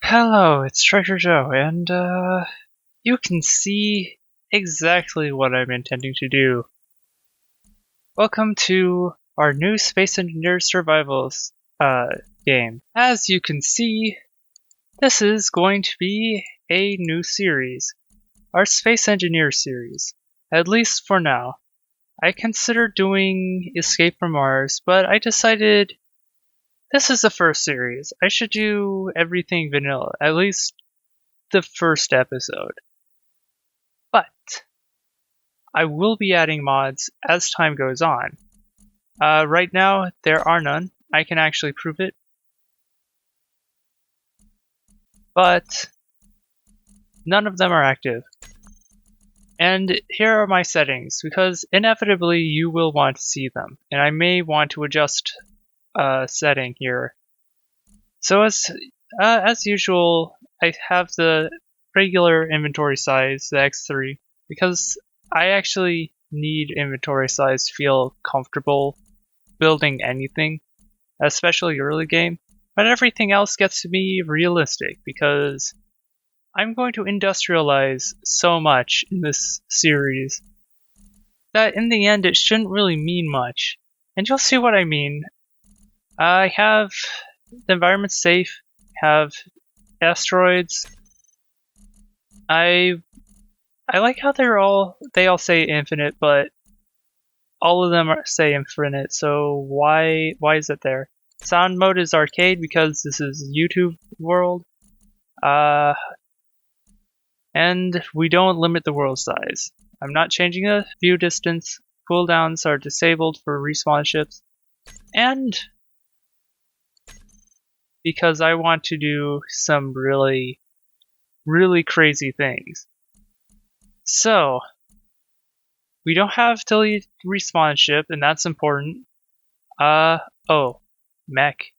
Hello, it's Treasure Joe, and you can see exactly what I'm intending to do. Welcome to our new Space Engineer Survivals game. As you can see, this is going to be a new series, our Space Engineer series, at least for now. I considered doing Escape from Mars, but I decided this is the first series. I should do everything vanilla, at least the first episode. But I will be adding mods as time goes on. Right now, there are none. I can actually prove it. But none of them are active. And here are my settings, because inevitably you will want to see them. And I may want to adjust a setting here. So as usual, I have the regular inventory size, the X3, because I actually need inventory size to feel comfortable building anything, especially early game. But everything else gets to be realistic because I'm going to industrialize so much in this series that in the end it shouldn't really mean much. And you'll see what I mean. I have the environment safe, have asteroids. I like how they all say infinite, but all of them say infinite, so why is it there? Sound mode is arcade because this is YouTube world. And we don't limit the world size. I'm not changing the view distance. Cooldowns are disabled for respawn ships. And because I want to do some really, really crazy things. So, we don't have to respawn ship, and that's important. Oh, mech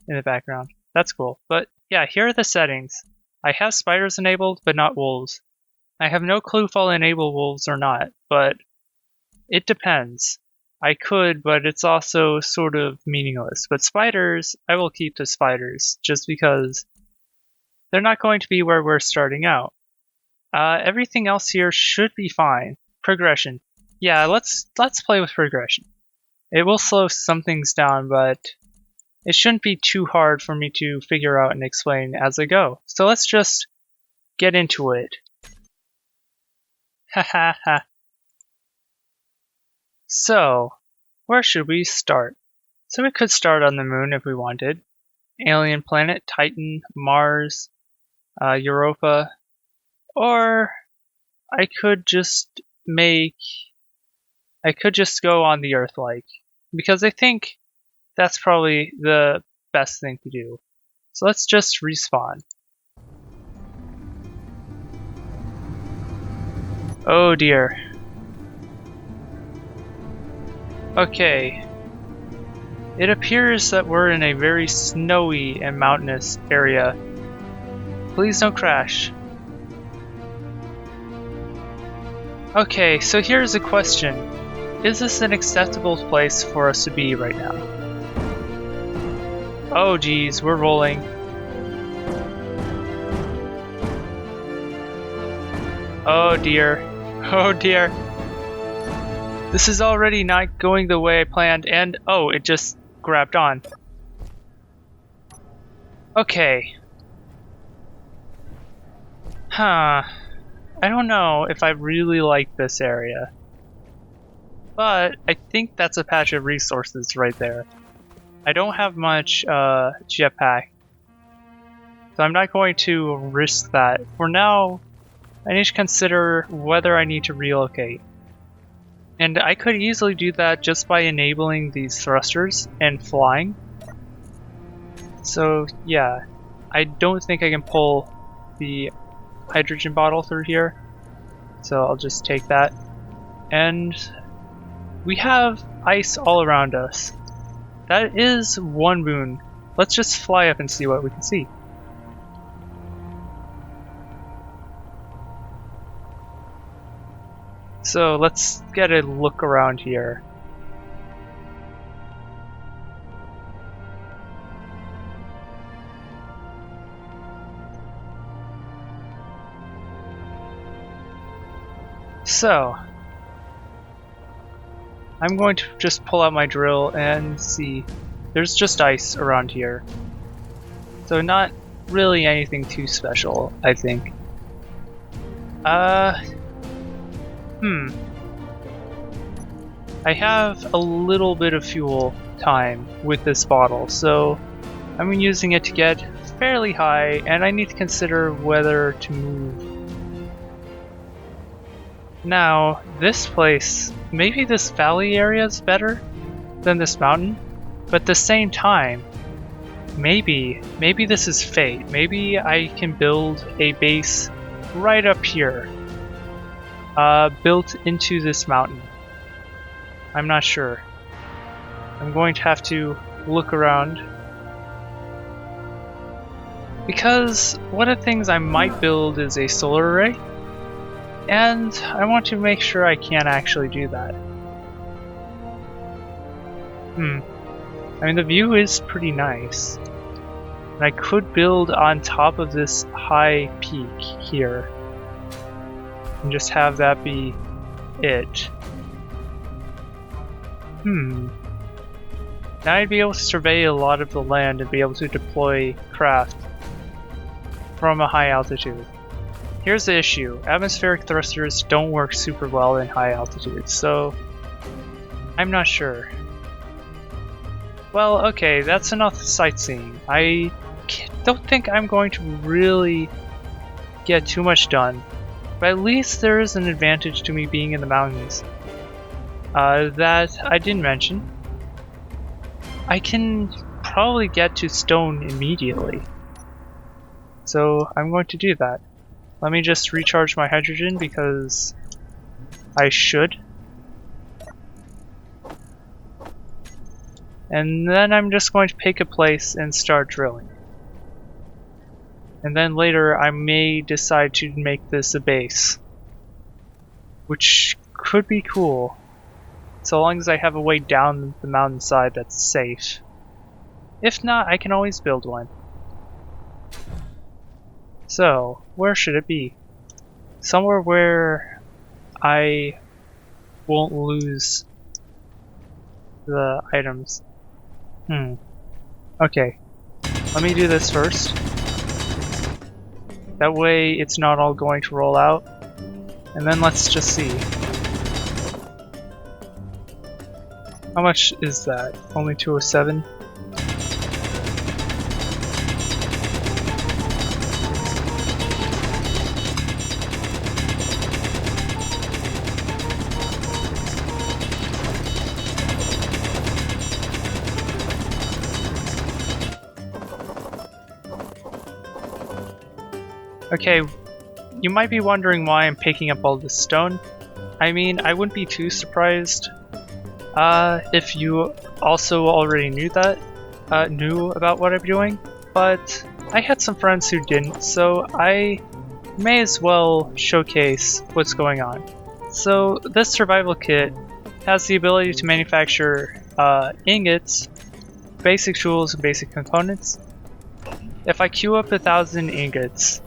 in the background. That's cool. But yeah, here are the settings. I have spiders enabled, but not wolves. I have no clue if I'll enable wolves or not, but it depends. I could, but it's also sort of meaningless. But spiders, I will keep the spiders, just because they're not going to be where we're starting out. Everything else here should be fine. Progression. Yeah, let's play with progression. It will slow some things down, but it shouldn't be too hard for me to figure out and explain as I go. So let's just get into it. Ha ha ha. So, where should we start? So we could start on the moon if we wanted. Alien planet, Titan, Mars, Europa. Or I could just go on the Earth because I think that's probably the best thing to do. So let's just respawn. Oh dear. Okay. It appears that we're in a very snowy and mountainous area. Please don't crash. Okay, so here's a question. Is this an acceptable place for us to be right now? Oh geez, we're rolling. Oh dear. Oh dear. This is already not going the way I planned, and oh, it just grabbed on. Okay. Huh. I don't know if I really like this area. But I think that's a patch of resources right there. I don't have much jetpack, so I'm not going to risk that. For now, I need to consider whether I need to relocate. And I could easily do that just by enabling these thrusters and flying. So yeah, I don't think I can pull the hydrogen bottle through here. So I'll just take that. And we have ice all around us. That is one moon. Let's just fly up and see what we can see. So let's get a look around here. So, I'm going to just pull out my drill and see. There's just ice around here. So not really anything too special, I think. I have a little bit of fuel time with this bottle, so I'm using it to get fairly high, and I need to consider whether to move. Now, this place, maybe this valley area is better than this mountain, but at the same time, maybe this is fate. Maybe I can build a base right up here, built into this mountain. I'm not sure. I'm going to have to look around. Because one of the things I might build is a solar array, and I want to make sure I can actually do that. I mean, the view is pretty nice. And I could build on top of this high peak here, and just have that be it. Now I'd be able to survey a lot of the land and be able to deploy craft from a high altitude. Here's the issue. Atmospheric thrusters don't work super well in high altitude, so I'm not sure. Well, okay, that's enough sightseeing. I don't think I'm going to really get too much done, but at least there is an advantage to me being in the mountains that I didn't mention. I can probably get to stone immediately, so I'm going to do that. Let me just recharge my hydrogen because I should. And then I'm just going to pick a place and start drilling. And then later I may decide to make this a base, which could be cool, so long as I have a way down the mountainside that's safe. If not, I can always build one. So, where should it be? Somewhere where I won't lose the items. Okay, let me do this first. That way it's not all going to roll out. And then let's just see. How much is that? Only 207? Okay, you might be wondering why I'm picking up all this stone. I mean, I wouldn't be too surprised if you also already knew about what I'm doing, but I had some friends who didn't, so I may as well showcase what's going on. So this survival kit has the ability to manufacture ingots, basic tools, and basic components. If I queue up 1,000 ingots,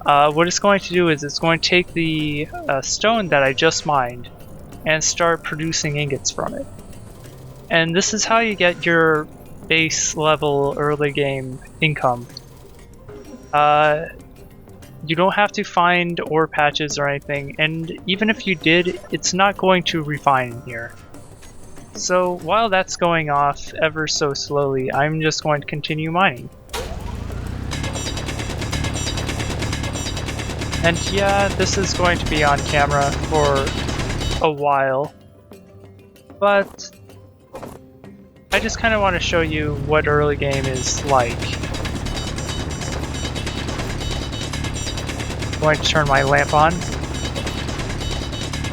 what it's going to do is it's going to take the stone that I just mined and start producing ingots from it. And this is how you get your base level early game income. You don't have to find ore patches or anything, and even if you did, it's not going to refine in here. So while that's going off ever so slowly, I'm just going to continue mining. And yeah, this is going to be on camera for a while, but I just kind of want to show you what early game is like. I'm going to turn my lamp on.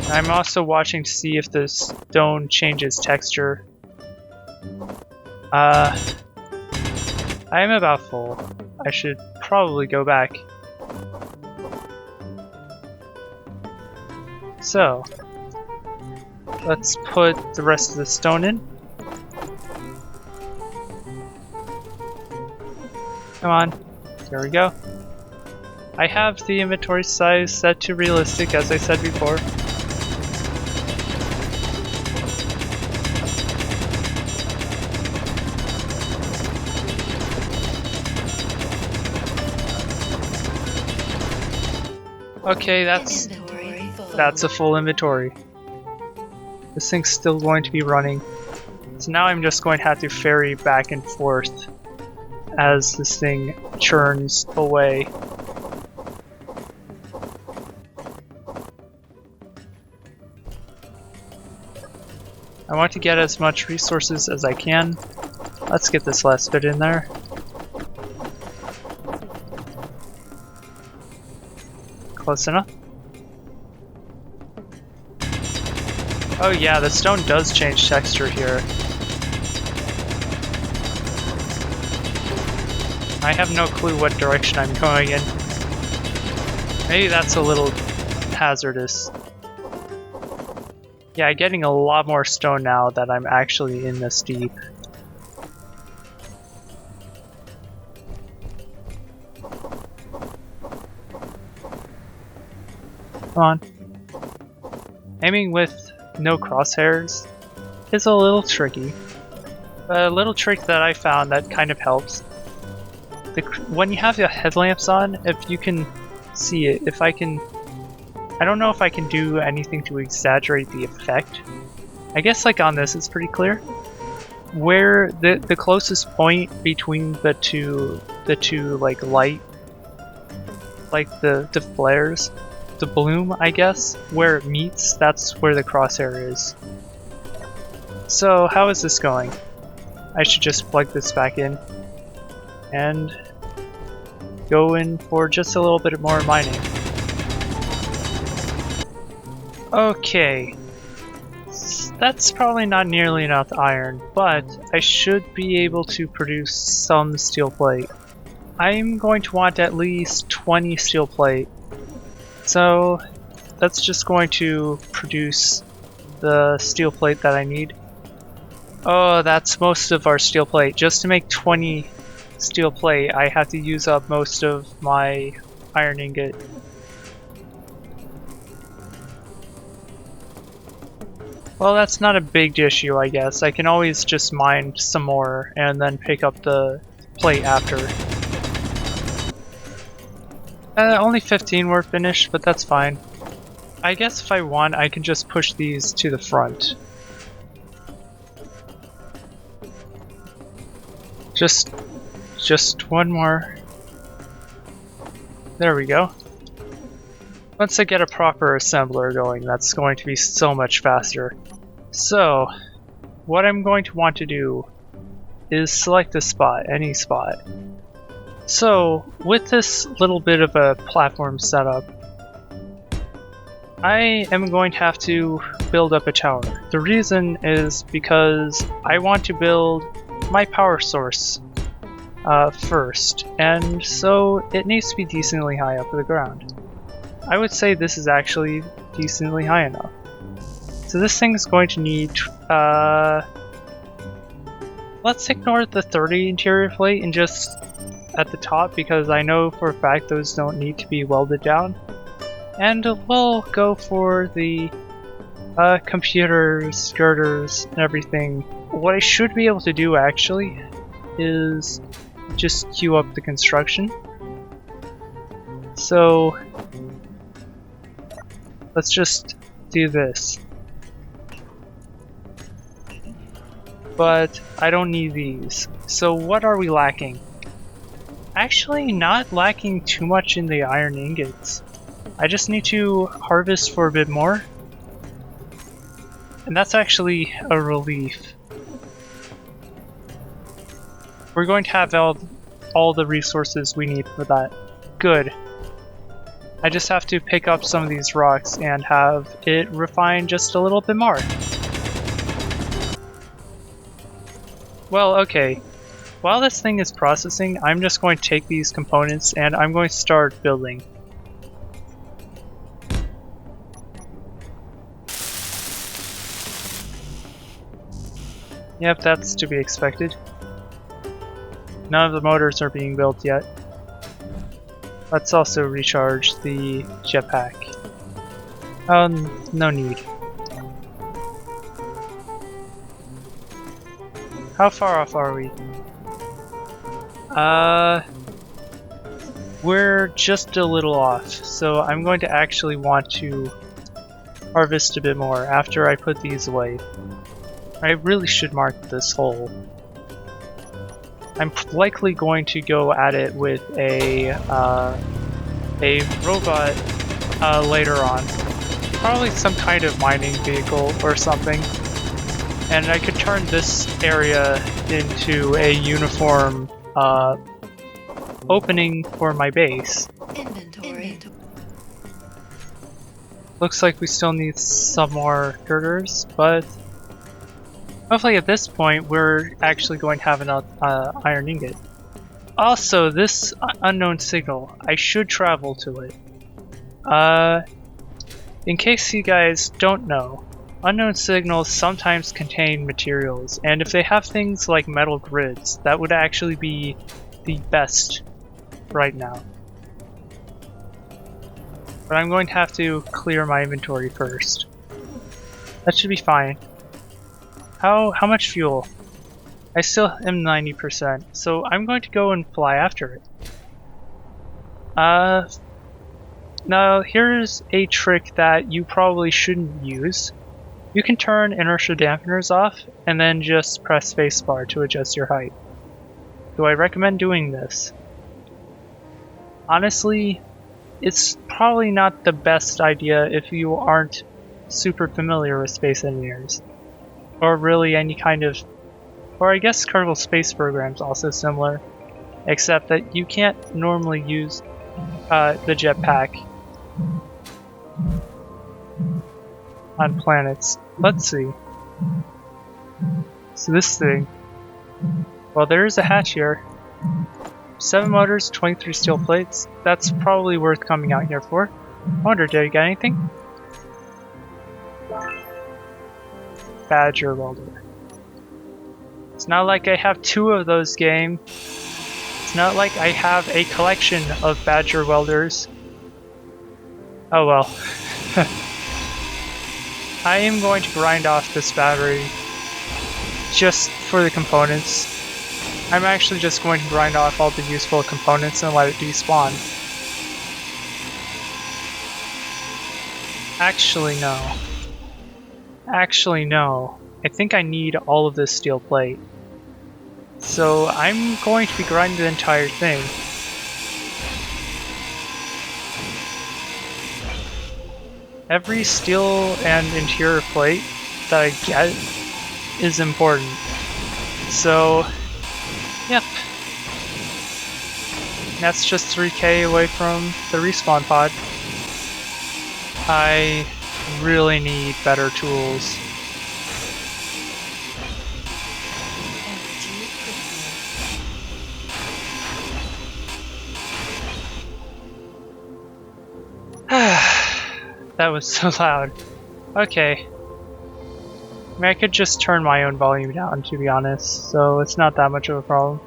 I'm also watching to see if the stone changes texture. I am about full. I should probably go back. So, let's put the rest of the stone in. Come on, there we go. I have the inventory size set to realistic, as I said before. Okay, that's a full inventory. This thing's still going to be running. So now I'm just going to have to ferry back and forth as this thing churns away. I want to get as much resources as I can. Let's get this last bit in there. Close enough. Oh yeah, the stone does change texture here. I have no clue what direction I'm going in. Maybe that's a little hazardous. Yeah, getting a lot more stone now that I'm actually in this deep. Come on. Aiming with no crosshairs is a little tricky. A little trick that I found that kind of helps. When you have your headlamps on, if you can see it, I don't know if I can do anything to exaggerate the effect. I guess like on this it's pretty clear. Where the closest point between the two like light, like the flares, the bloom I guess, where it meets, that's where the crosshair is. So how is this going? I should just plug this back in and go in for just a little bit more mining. Okay, that's probably not nearly enough iron, but I should be able to produce some steel plate. I'm going to want at least 20 steel plate, so that's just going to produce the steel plate that I need. Oh, that's most of our steel plate. Just to make 20 steel plate, I have to use up most of my iron ingot. Well, that's not a big issue, I guess. I can always just mine some more and then pick up the plate after. Only 15 were finished, but that's fine. I guess if I want, I can just push these to the front. Just one more. There we go. Once I get a proper assembler going, that's going to be so much faster. So, what I'm going to want to do is select a spot, any spot. So, with this little bit of a platform setup, I am going to have to build up a tower. The reason is because I want to build my power source first, and so it needs to be decently high up to the ground. I would say this is actually decently high enough. So this thing is going to need, let's ignore the 30 interior plate and just at the top, because I know for a fact those don't need to be welded down. And we'll go for the computers, girders, and everything. What I should be able to do actually is just queue up the construction. So let's just do this. But I don't need these. So what are we lacking? Actually, not lacking too much in the iron ingots. I just need to harvest for a bit more. And that's actually a relief. We're going to have all the resources we need for that. Good. I just have to pick up some of these rocks and have it refine just a little bit more. Well, okay. While this thing is processing, I'm just going to take these components and I'm going to start building. Yep, that's to be expected. None of the motors are being built yet. Let's also recharge the jetpack. No need. How far off are we? we're just a little off, so I'm going to actually want to harvest a bit more after I put these away. I really should mark this hole. I'm likely going to go at it with a robot later on. Probably some kind of mining vehicle or something. And I could turn this area into a uniform opening for my base. Inventory. Looks like we still need some more girders, but hopefully at this point we're actually going to have an iron ingot. Also, this unknown signal, I should travel to it. In case you guys don't know, unknown signals sometimes contain materials, and if they have things like metal grids, that would actually be the best right now. But I'm going to have to clear my inventory first. That should be fine. How much fuel? I still am 90%, so I'm going to go and fly after it. Now here's a trick that you probably shouldn't use. You can turn inertia dampeners off and then just press spacebar to adjust your height. Do I recommend doing this? Honestly, it's probably not the best idea if you aren't super familiar with Space Engineers. Or really any kind of... Or I guess Kerbal Space Program's also similar, except that you can't normally use the jetpack on planets. Let's see. So this thing... Well, there is a hatch here. 7 motors, 23 steel plates. That's probably worth coming out here for. I wonder, did I get anything? Badger welder. It's not like I have 2 of those, game. It's not like I have a collection of badger welders. Oh well. I am going to grind off this battery just for the components. I'm actually just going to grind off all the useful components and let it despawn. Actually, no. Actually, no. I think I need all of this steel plate. So I'm going to be grinding the entire thing. Every steel and interior plate that I get is important. So, yep. That's just 3k away from the respawn pod. I really need better tools. That was so loud. Okay. I mean, I could just turn my own volume down, to be honest, so it's not that much of a problem.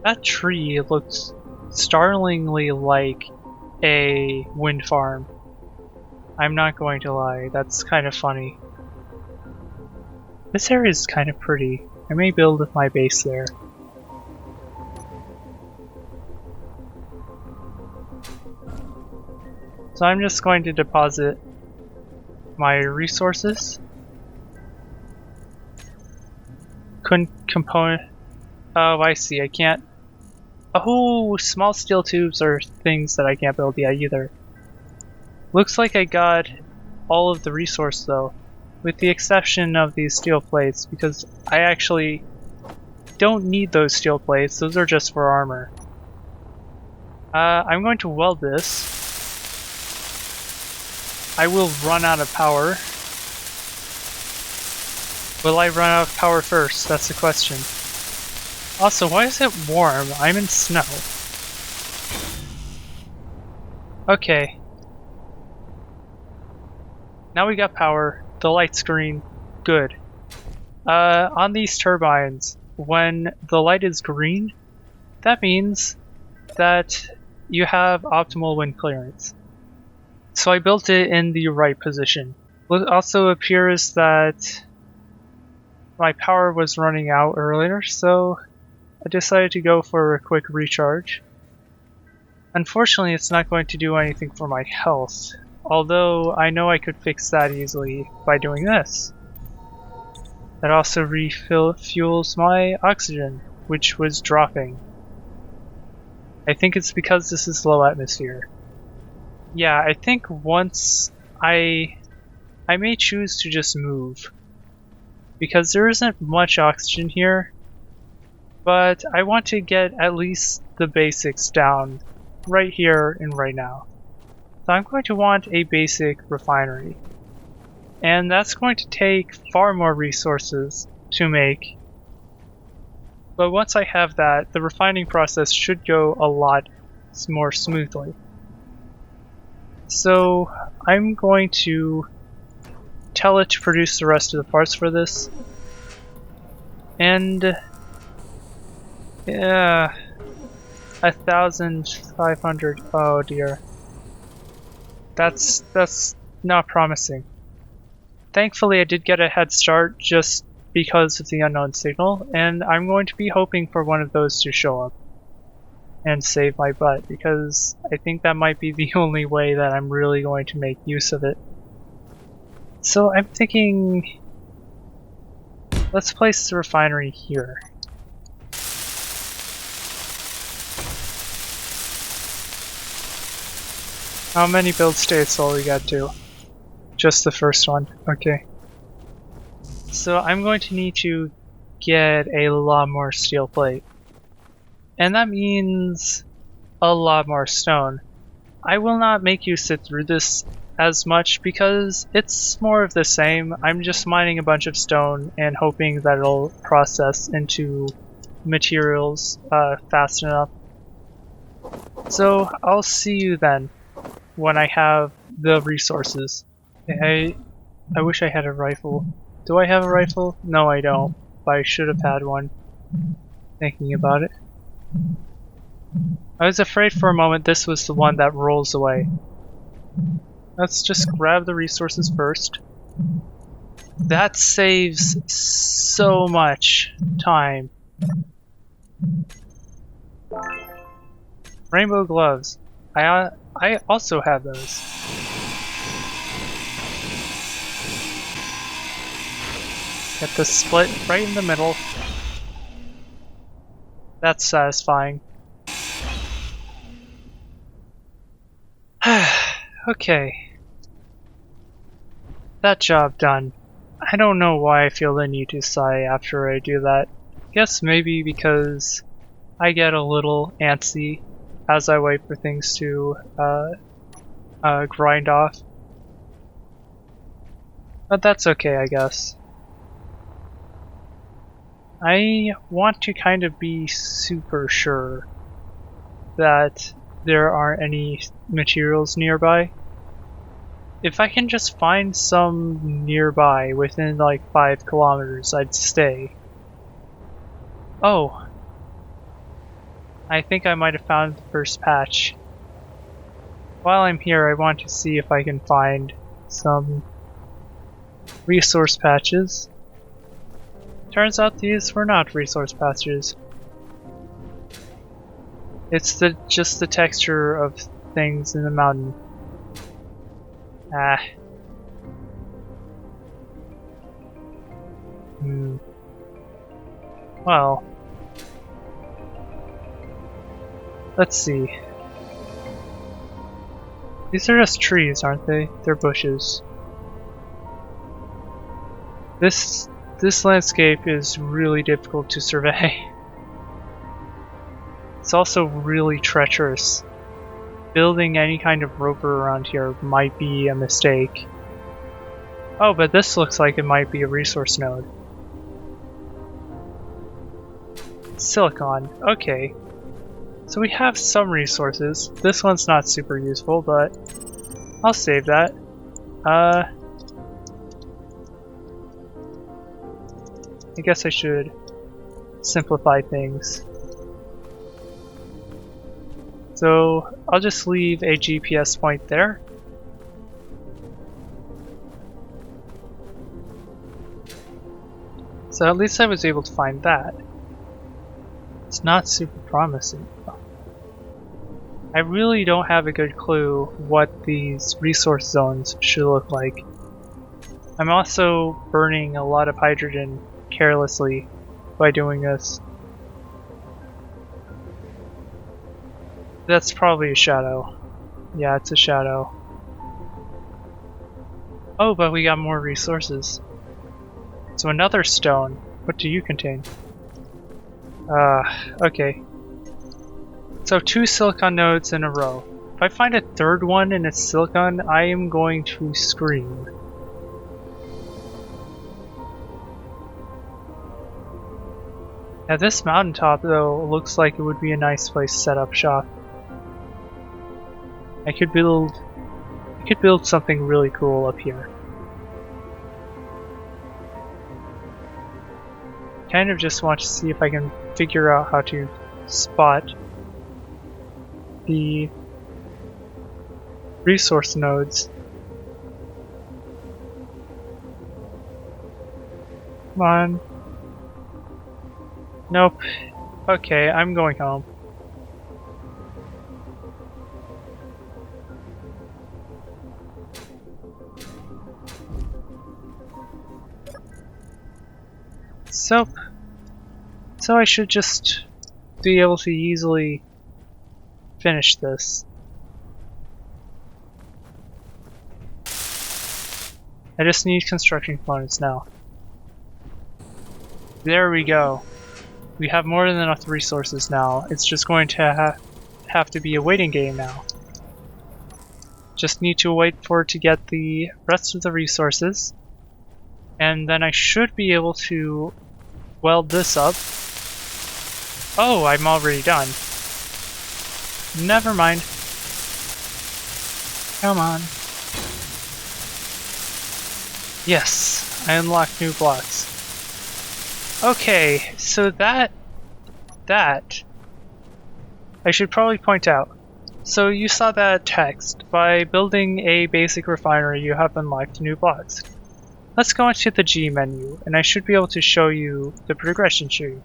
That tree looks startlingly like a wind farm. I'm not going to lie, that's kind of funny. This area is kind of pretty. I may build my base there. So I'm just going to deposit my resources. Component. Oh, I see. I can't. Oh, small steel tubes are things that I can't build yet either. Looks like I got all of the resource though, with the exception of these steel plates, because I actually don't need those steel plates. Those are just for armor. I'm going to weld this. I will run out of power. Will I run out of power first? That's the question. Also, why is it warm? I'm in snow. Okay. Now we got power. The light's green. Good. On these turbines, when the light is green, that means that you have optimal wind clearance. So I built it in the right position. It also appears that my power was running out earlier, so I decided to go for a quick recharge. Unfortunately, it's not going to do anything for my health, although I know I could fix that easily by doing this. That also refuels my oxygen, which was dropping. I think it's because this is low atmosphere. Yeah, I think once I may choose to just move, because there isn't much oxygen here, but I want to get at least the basics down right here and right now. So I'm going to want a basic refinery, and that's going to take far more resources to make. But once I have that, the refining process should go a lot more smoothly. So I'm going to tell it to produce the rest of the parts for this. And yeah, 1,500. Oh dear. That's not promising. Thankfully I did get a head start just because of the unknown signal, and I'm going to be hoping for one of those to show up and save my butt, because I think that might be the only way that I'm really going to make use of it. So I'm thinking, let's place the refinery here. How many build states will we get to? Just the first one, okay. So I'm going to need to get a lot more steel plate. And that means a lot more stone. I will not make you sit through this as much because it's more of the same. I'm just mining a bunch of stone and hoping that it'll process into materials fast enough. So I'll see you then when I have the resources. I wish I had a rifle. Do I have a rifle? No, I don't, but I should have had one. Thinking about it. I was afraid for a moment this was the one that rolls away. Let's just grab the resources first. That saves so much time. Rainbow gloves. I also have those. Get the split right in the middle. That's satisfying. Okay. That job done. I don't know why I feel the need to sigh after I do that. Guess maybe because I get a little antsy as I wait for things to grind off. But that's okay, I guess. I want to kind of be super sure that there aren't any materials nearby. If I can just find some nearby within like 5 kilometers, I'd stay. Oh. I think I might have found the first patch. While I'm here, I want to see if I can find some resource patches. Turns out these were not resource patches. It's just the texture of things in the mountain. Ah. Well. Let's see. These are just trees, aren't they? They're bushes. This landscape is really difficult to survey. It's also really treacherous. Building any kind of roper around here might be a mistake. Oh, but this looks like it might be a resource node. Silicon, okay. So we have some resources. This one's not super useful, but I'll save that. I guess I should simplify things. So I'll just leave a GPS point there. So at least I was able to find that. It's not super promising. I really don't have a good clue what these resource zones should look like. I'm also burning a lot of hydrogen carelessly by doing this. That's probably a shadow. Yeah, it's a shadow. Oh, but we got more resources. So another stone. What do you contain? Okay. So 2 silicon nodes in a row. If I find a third one and it's silicon, I am going to scream. Now this mountaintop though looks like it would be a nice place to set up shop. I could build something really cool up here. Kind of just want to see if I can figure out how to spot the resource nodes. Come on. Nope. Okay, I'm going home. So I should just be able to easily finish this. I just need construction components now. There we go. We have more than enough resources now. It's just going to have to be a waiting game now. Just need to wait for it to get the rest of the resources. And then I should be able to weld this up. Oh, I'm already done. Never mind. Come on. Yes, I unlocked new blocks. Okay, so that I should probably point out. So you saw that text. By building a basic refinery, you have unlocked new blocks. Let's go into the G menu, and I should be able to show you the progression tree.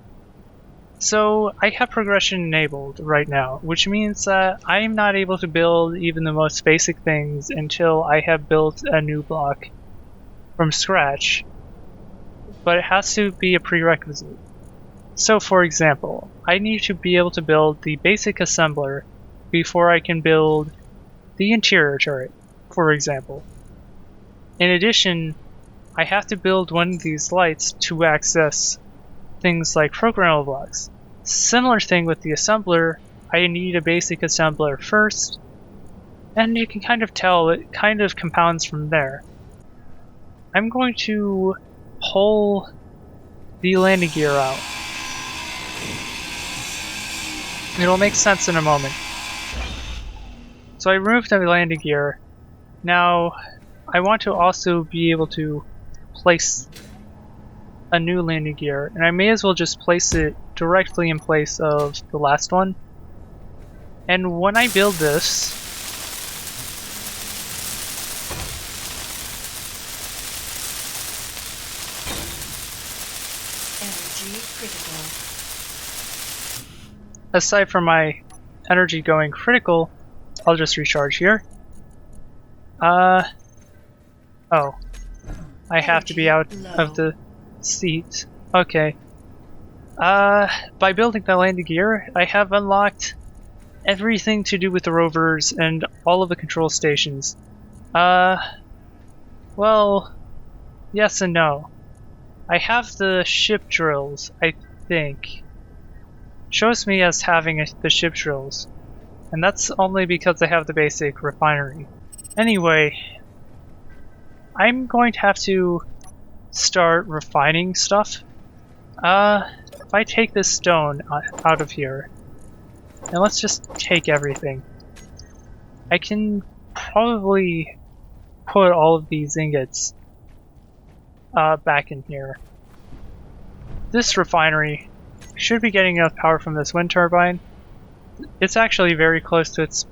So I have progression enabled right now, which means that I am not able to build even the most basic things until I have built a new block from scratch. But it has to be a prerequisite. So for example, I need to be able to build the basic assembler before I can build the interior turret, for example. In addition, I have to build one of these lights to access things like programmable blocks. Similar thing with the assembler, I need a basic assembler first, and you can kind of tell it kind of compounds from there. I'm going to pull the landing gear out. It'll make sense in a moment. So I removed the landing gear. Now I want to also be able to place a new landing gear, and I may as well just place it directly in place of the last one. And when I build this, energy critical. Aside from my energy going critical, I'll just recharge here. Oh. I have to be out of the seat. Okay. By building the landing gear, I have unlocked everything to do with the rovers and all of the control stations. Well, yes and no. I have the ship drills, I think. Shows me as having the ship drills. And that's only because I have the basic refinery. Anyway, I'm going to have to start refining stuff. If I take this stone out of here, and let's just take everything, I can probably put all of these ingots back in here. this refinery should be getting enough power from this wind turbine. It's actually very close to its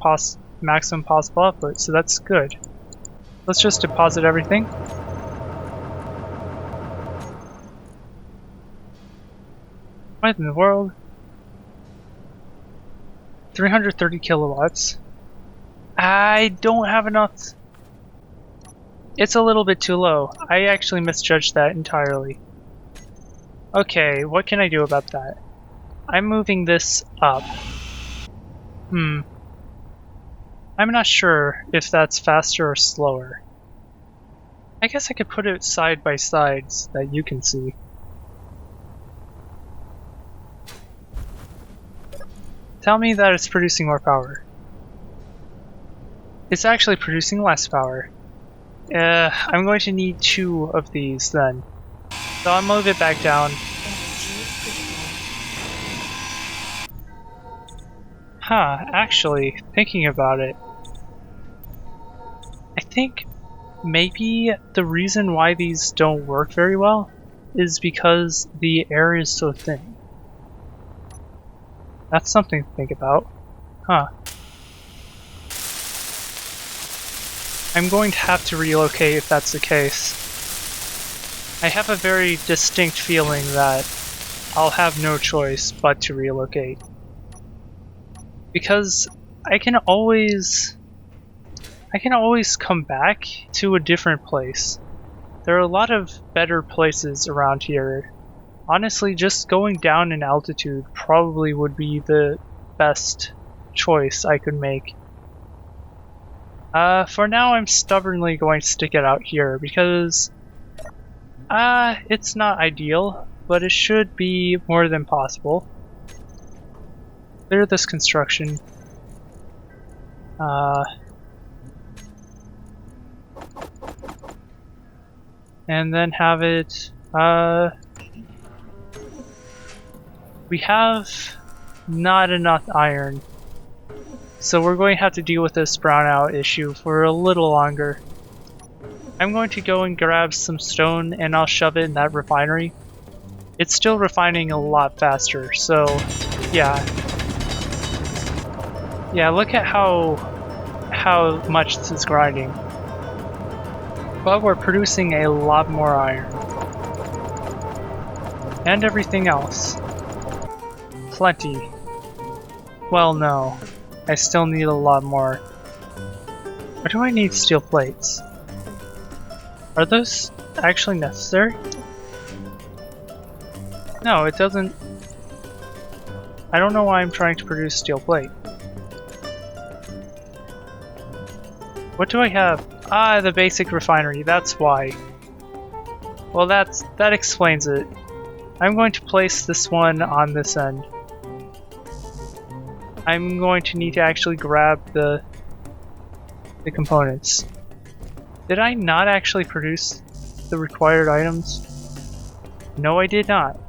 maximum possible output, so that's good. Let's just deposit everything. What in the world? 330 kilowatts. I don't have enough. It's a little bit too low. I actually misjudged that entirely. Okay, what can I do about that? I'm moving this up. I'm not sure if that's faster or slower. I guess I could put it side by side so that you can see. Tell me that it's producing more power. It's actually producing less power. I'm going to need 2 of these then. So I'll move it back down. Huh, actually, thinking about it, I think maybe the reason why these don't work very well is because the air is so thin. That's something to think about. Huh. I'm going to have to relocate if that's the case. I have a very distinct feeling that I'll have no choice but to relocate. Because I can always come back to a different place. There are a lot of better places around here. Honestly, just going down in altitude probably would be the best choice I could make. For now, I'm stubbornly going to stick it out here because it's not ideal, but it should be more than possible. Clear this construction. And then have it, we have not enough iron, so we're going to have to deal with this brownout issue for a little longer. I'm going to go and grab some stone and I'll shove it in that refinery. It's still refining a lot faster, so yeah. Yeah, look at how much this is grinding. But we're producing a lot more iron. And everything else. Plenty. Well, no. I still need a lot more. Or do I need steel plates? Are those actually necessary? No, it doesn't. I don't know why I'm trying to produce steel plate. What do I have? Ah, the basic refinery, that's why. Well, that explains it. I'm going to place this one on this end. I'm going to need to actually grab the components. Did I not actually produce the required items? No, I did not.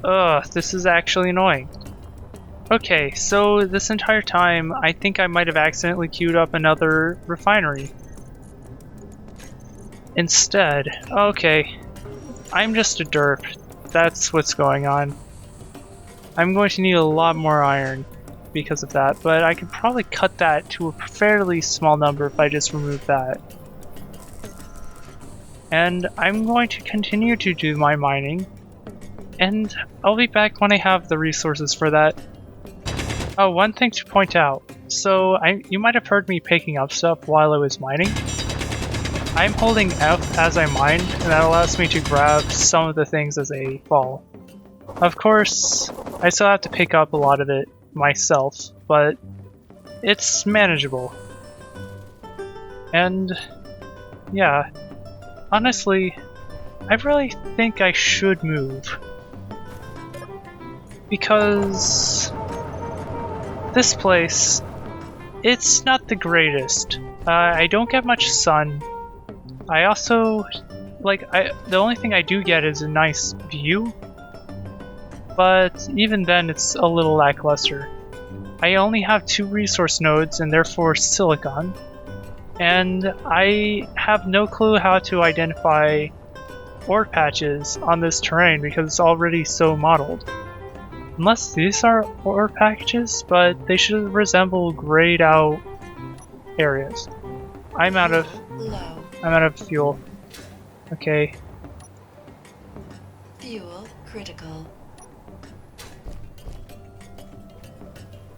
Ugh, this is actually annoying. Okay, so this entire time, I think I might have accidentally queued up another refinery. Instead, okay, I'm just a derp. That's what's going on. I'm going to need a lot more iron because of that, but I could probably cut that to a fairly small number if I just remove that. And I'm going to continue to do my mining, and I'll be back when I have the resources for that. Oh, one thing to point out. So, you might have heard me picking up stuff while I was mining. I'm holding F as I mine, and that allows me to grab some of the things as they fall. Of course, I still have to pick up a lot of it myself, but it's manageable. And yeah, honestly, I really think I should move. Because this place, it's not the greatest. I don't get much sun. I also, the only thing I do get is a nice view. But even then, it's a little lackluster. I only have 2 resource nodes and therefore silicon. And I have no clue how to identify ore patches on this terrain because it's already so modeled. Unless these are ore patches, but they should resemble grayed out areas. I'm out of fuel. Okay. Fuel critical.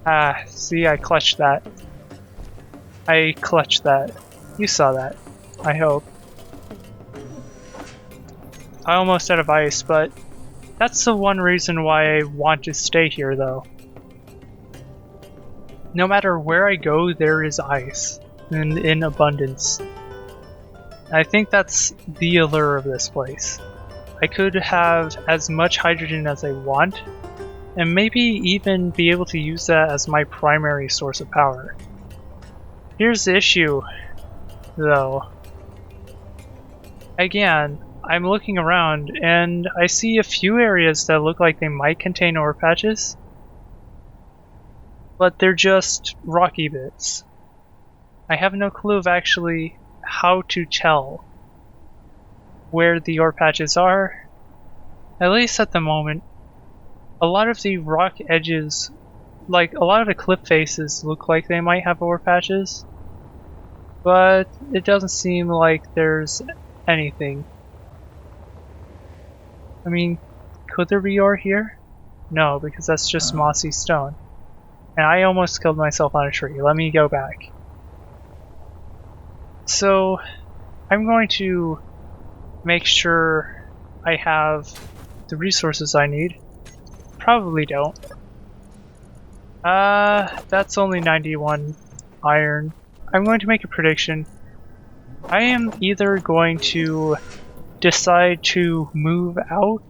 Ah, see, I clutched that. You saw that. I hope. I almost out of ice, but that's the one reason why I want to stay here, though. No matter where I go, there is ice, and in abundance. I think that's the allure of this place. I could have as much hydrogen as I want, and maybe even be able to use that as my primary source of power. Here's the issue, though. Again, I'm looking around and I see a few areas that look like they might contain ore patches, but they're just rocky bits. I have no clue of actually how to tell where the ore patches are, at least at the moment. A lot of the rock edges, like a lot of the cliff faces, look like they might have ore patches, but it doesn't seem like there's anything. I mean, could there be ore here? No, because that's just mossy stone. And I almost killed myself on a tree. Let me go back. So, I'm going to make sure I have the resources I need. Probably don't. That's only 91 iron. I'm going to make a prediction. I am either going to decide to move out,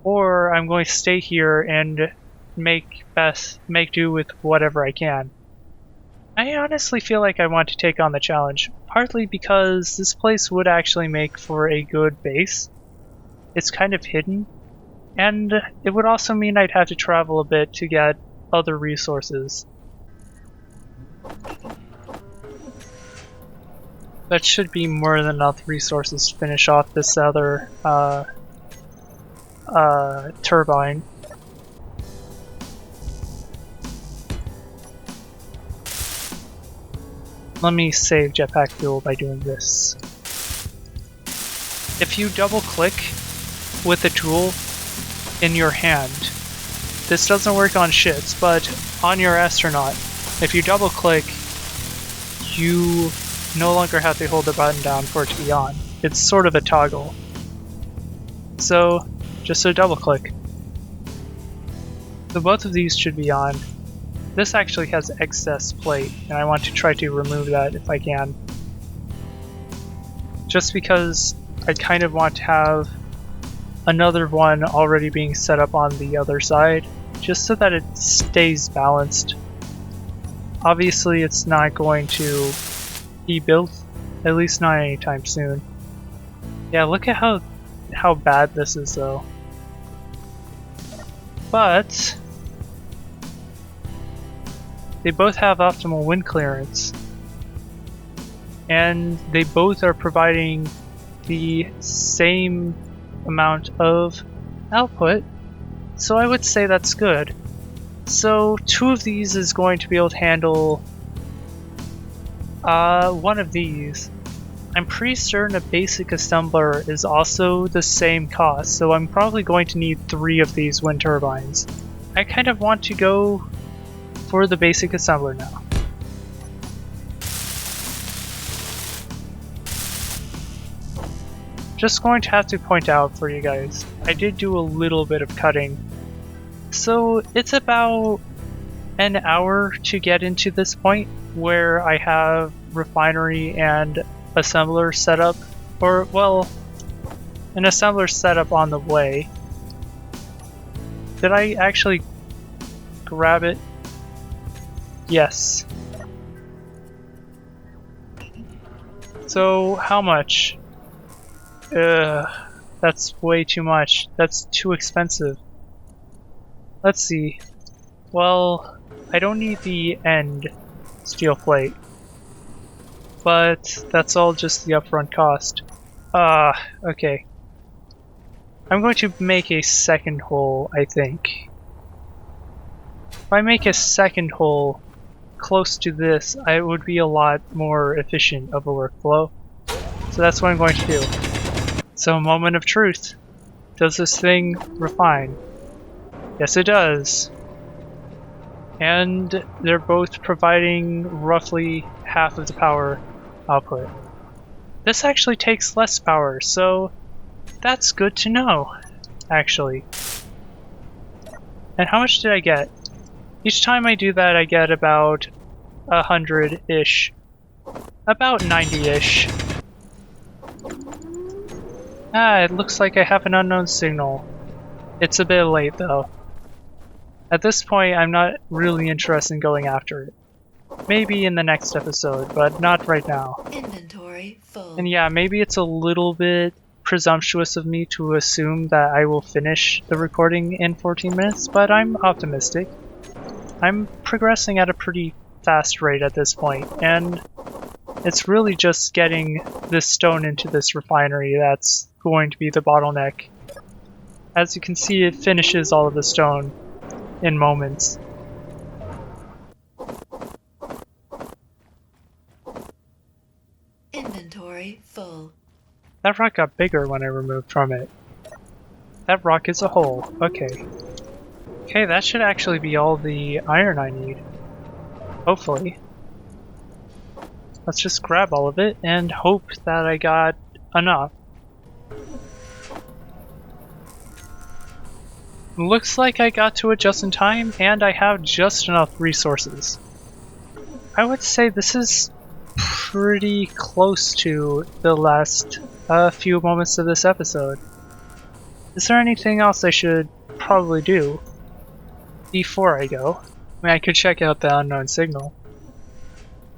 or I'm going to stay here and make do with whatever I can. I honestly feel like I want to take on the challenge, partly because this place would actually make for a good base. It's kind of hidden, and it would also mean I'd have to travel a bit to get other resources. That should be more than enough resources to finish off this other turbine. Let me save jetpack fuel by doing this. If you double click with the tool in your hand, this doesn't work on ships, but on your astronaut, if you double click, you no longer have to hold the button down for it to be on. It's sort of a toggle. So, just a double click. So both of these should be on. This actually has excess plate, and I want to try to remove that if I can. Just because I kind of want to have another one already being set up on the other side, just so that it stays balanced. Obviously it's not going to be built, at least not anytime soon. Yeah, look at how bad this is though. But they both have optimal wind clearance, and they both are providing the same amount of output, so I would say that's good. So 2 of these is going to be able to handle one of these. I'm pretty certain a basic assembler is also the same cost, so I'm probably going to need 3 of these wind turbines. I kind of want to go for the basic assembler now. Just going to have to point out for you guys, I did do a little bit of cutting. So it's about an hour to get into this point where I have refinery and assembler set up, or well, an assembler set up on the way. Did I actually grab it? Yes. So how much? That's way too much. That's too expensive. Let's see. Well, I don't need the end steel plate, but that's all just the upfront cost. Okay. I'm going to make a second hole, I think. If I make a second hole close to this, it would be a lot more efficient of a workflow. So that's what I'm going to do. So, moment of truth. Does this thing refine? Yes, it does. And they're both providing roughly half of the power output. This actually takes less power, so that's good to know, actually. And how much did I get? Each time I do that, I get about 100-ish. About 90-ish. It looks like I have an unknown signal. It's a bit late, though. At this point, I'm not really interested in going after it. Maybe in the next episode, but not right now. Inventory full. And yeah, maybe it's a little bit presumptuous of me to assume that I will finish the recording in 14 minutes, but I'm optimistic. I'm progressing at a pretty fast rate at this point, and it's really just getting this stone into this refinery that's going to be the bottleneck. As you can see, it finishes all of the stone in moments. Inventory full. That rock got bigger when I removed from it. That rock is a hole. Okay. Okay, that should actually be all the iron I need. Hopefully. Let's just grab all of it and hope that I got enough. Looks like I got to it just in time, and I have just enough resources. I would say this is pretty close to the last few moments of this episode. Is there anything else I should probably do before I go? I mean, I could check out the unknown signal.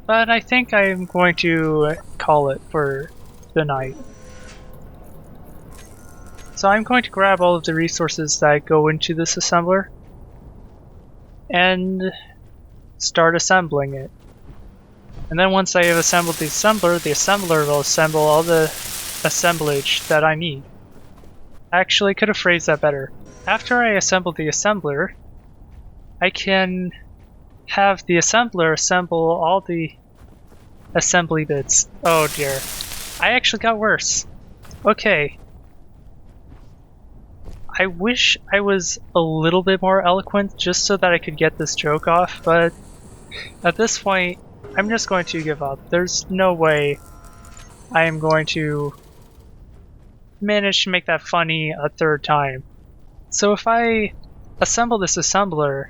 But I think I'm going to call it for the night. So I'm going to grab all of the resources that go into this assembler and start assembling it. And then once I have assembled the assembler will assemble all the assemblage that I need. Actually, I could have phrased that better. After I assemble the assembler, I can have the assembler assemble all the assembly bits. Oh dear. I actually got worse. Okay. I wish I was a little bit more eloquent just so that I could get this joke off, but at this point, I'm just going to give up. There's no way I am going to manage to make that funny a third time. So if I assemble this assembler,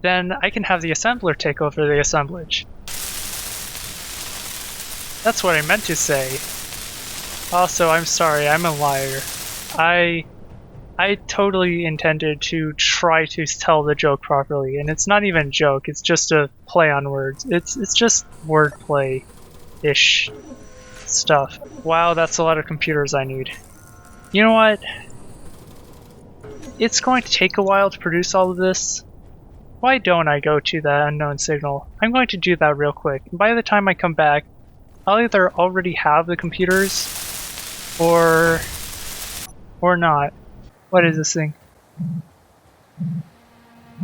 then I can have the assembler take over the assemblage. That's what I meant to say. Also, I'm sorry, I'm a liar. I totally intended to try to tell the joke properly, and it's not even a joke, it's just a play on words. It's just wordplay-ish stuff. Wow, that's a lot of computers I need. You know what? It's going to take a while to produce all of this. Why don't I go to that unknown signal? I'm going to do that real quick. And by the time I come back, I'll either already have the computers or not. What is this thing?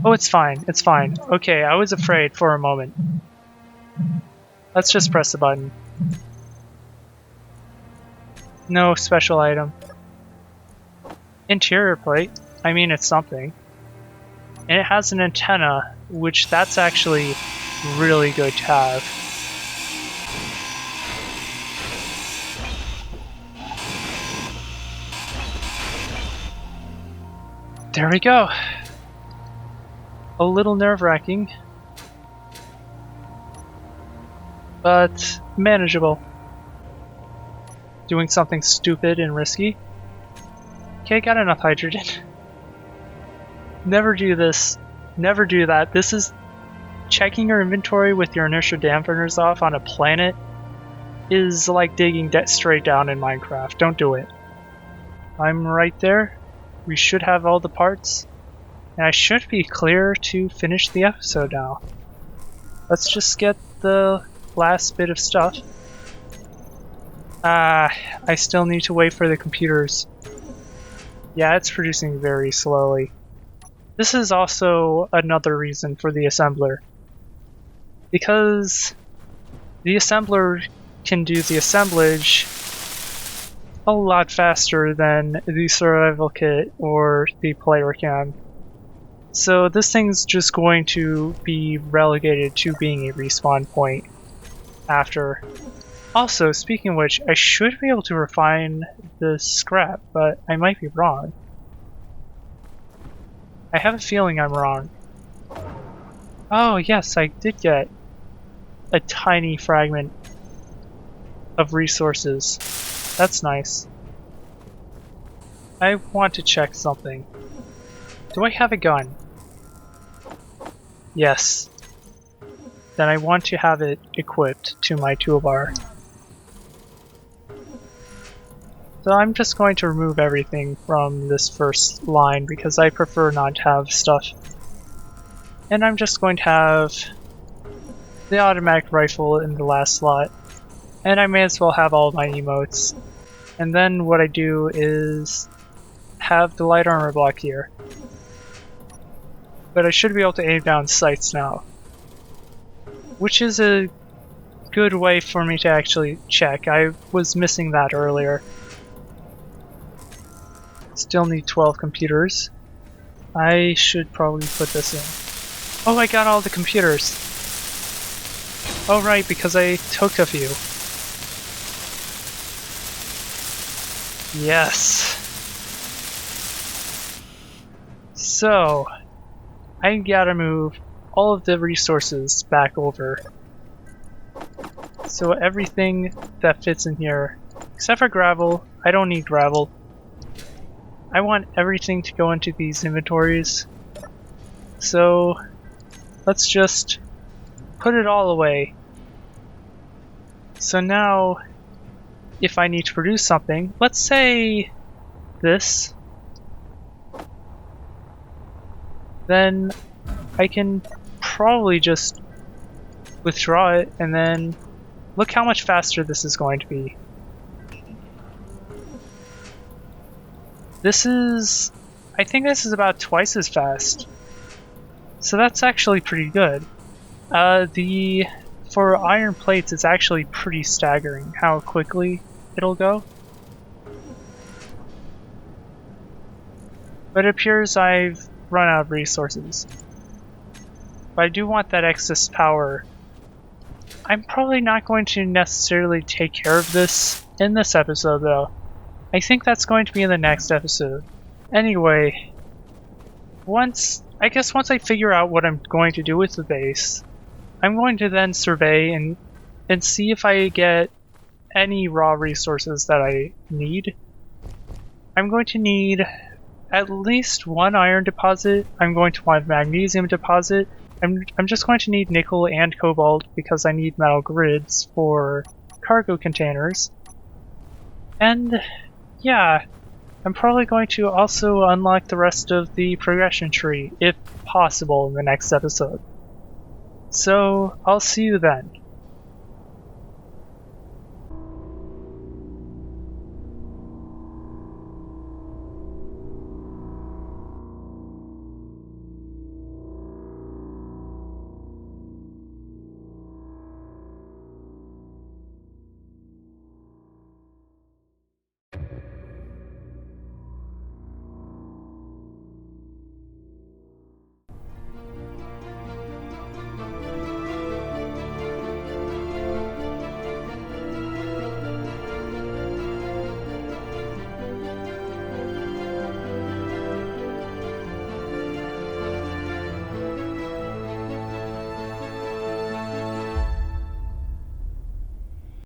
Oh, it's fine. It's fine. Okay, I was afraid for a moment. Let's just press the button. No special item. Interior plate. I mean, it's something. And it has an antenna, which that's actually really good to have. There we go. A little nerve-wracking, but manageable. Doing something stupid and risky. Okay, got enough hydrogen. Never do this. Never do that. This is checking your inventory with your inertia dampeners off on a planet is like digging straight down in Minecraft. Don't do it. I'm right there. We should have all the parts. And I should be clear to finish the episode now. Let's just get the last bit of stuff. I still need to wait for the computers. Yeah, it's producing very slowly. This is also another reason for the assembler. Because the assembler can do the assemblage a lot faster than the survival kit or the player can. So this thing's just going to be relegated to being a respawn point after. Also, speaking of which, I should be able to refine the scrap, but I might be wrong. I have a feeling I'm wrong. Oh yes, I did get a tiny fragment of resources. That's nice. I want to check something. Do I have a gun? Yes. Then I want to have it equipped to my toolbar. So I'm just going to remove everything from this first line because I prefer not to have stuff. And I'm just going to have the automatic rifle in the last slot. And I may as well have all my emotes. And then what I do is have the light armor block here. But I should be able to aim down sights now. Which is a good way for me to actually check. I was missing that earlier. Still need 12 computers. I should probably put this in. Oh, I got all the computers! Oh right, because I took a few. Yes! So, I gotta move all of the resources back over. So everything that fits in here, except for gravel, I don't need gravel. I want everything to go into these inventories. So let's just put it all away. So now, if I need to produce something, let's say this, then I can probably just withdraw it and then look how much faster this is going to be. I think this is about twice as fast. So that's actually pretty good. For iron plates, it's actually pretty staggering how quickly it'll go. But it appears I've run out of resources. But I do want that excess power. I'm probably not going to necessarily take care of this in this episode though. I think that's going to be in the next episode. Anyway, once I figure out what I'm going to do with the base, I'm going to then survey and see if I get any raw resources that I need. I'm going to need at least one iron deposit. I'm going to want a magnesium deposit. I'm just going to need nickel and cobalt because I need metal grids for cargo containers. And yeah, I'm probably going to also unlock the rest of the progression tree, if possible, in the next episode. So, I'll see you then.